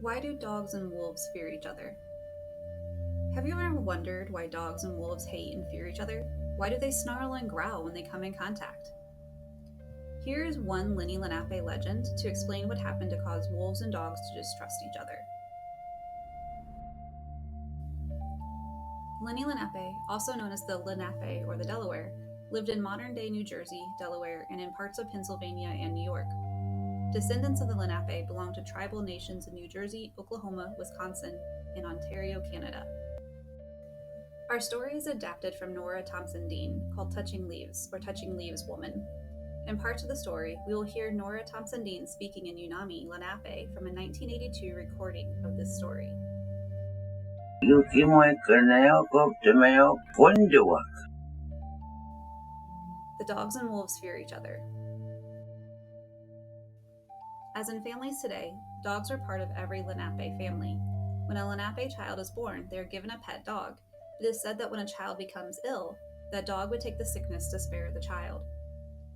Why do dogs and wolves fear each other? Have you ever wondered why dogs and wolves hate and fear each other? Why do they snarl and growl when they come in contact? Here is one Lenni Lenape legend to explain what happened to cause wolves and dogs to distrust each other. Lenni Lenape, also known as the Lenape or the Delaware, lived in modern-day New Jersey, Delaware, and in parts of Pennsylvania and New York. Descendants of the Lenape belong to tribal nations in New Jersey, Oklahoma, Wisconsin, and Ontario, Canada. Our story is adapted from Nora Thompson Dean, called Touching Leaves, or Touching Leaves Woman. In parts of the story, we will hear Nora Thompson Dean speaking in Unami, Lenape, from a 1982 recording of this story. The dogs and wolves fear each other. As in families today, dogs are part of every Lenape family. When a Lenape child is born, they are given a pet dog. It is said that when a child becomes ill, that dog would take the sickness to spare the child.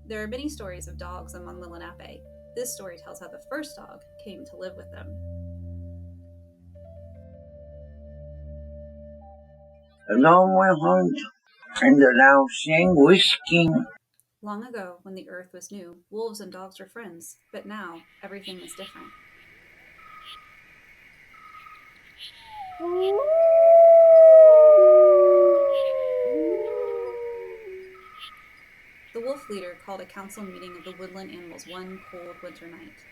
There are many stories of dogs among the Lenape. This story tells how the first dog came to live with them. Long ago, when the earth was new, wolves and dogs were friends, but now everything is different. The wolf leader called a council meeting of the woodland animals one cold winter night.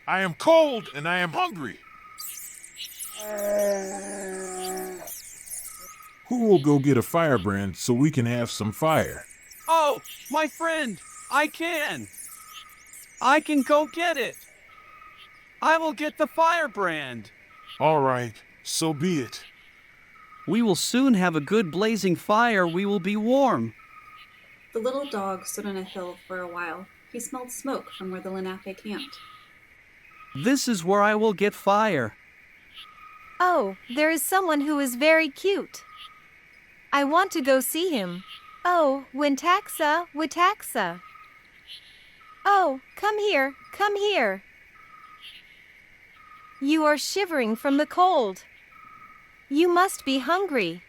I am cold and I am hungry. Who will go get a firebrand so we can have some fire? Oh, my friend, I can go get it. I will get the firebrand. All right, so be it. We will soon have a good blazing fire. We will be warm. The little dog stood on a hill for a while. He smelled smoke from where the Lenape camped. This is where I will get fire. Oh, there is someone who is very cute. I want to go see him. Oh, Wintaxa, Witaxa. Oh, come here, come here. You are shivering from the cold. You must be hungry.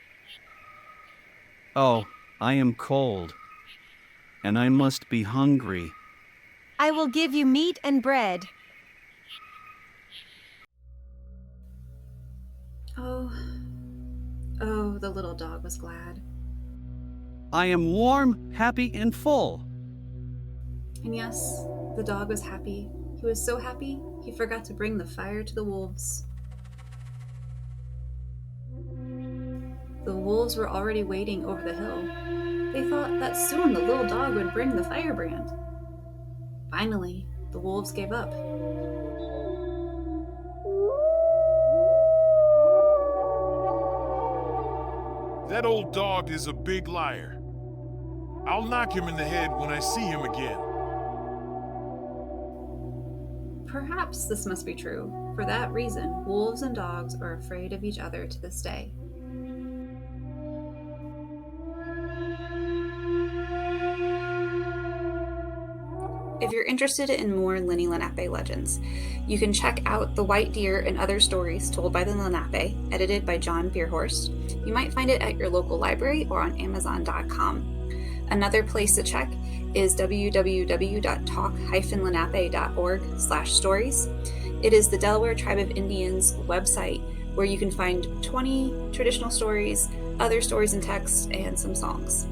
Oh, I am cold. And I must be hungry. I will give you meat and bread. Oh, the little dog was glad. I am warm, happy, and full. And yes, the dog was happy. He was so happy, he forgot to bring the fire to the wolves. The wolves were already waiting over the hill. They thought that soon the little dog would bring the firebrand. Finally, the wolves gave up. That old dog is a big liar. I'll knock him in the head when I see him again. Perhaps this must be true. For that reason, wolves and dogs are afraid of each other to this day. If you're interested in more Lenni Lenape legends, you can check out The White Deer and Other Stories Told by the Lenape, edited by John Bierhorst. You might find it at your local library or on Amazon.com. Another place to check is www.talk-lenape.org/stories. It is the Delaware Tribe of Indians website where you can find 20 traditional stories, other stories and texts, and some songs.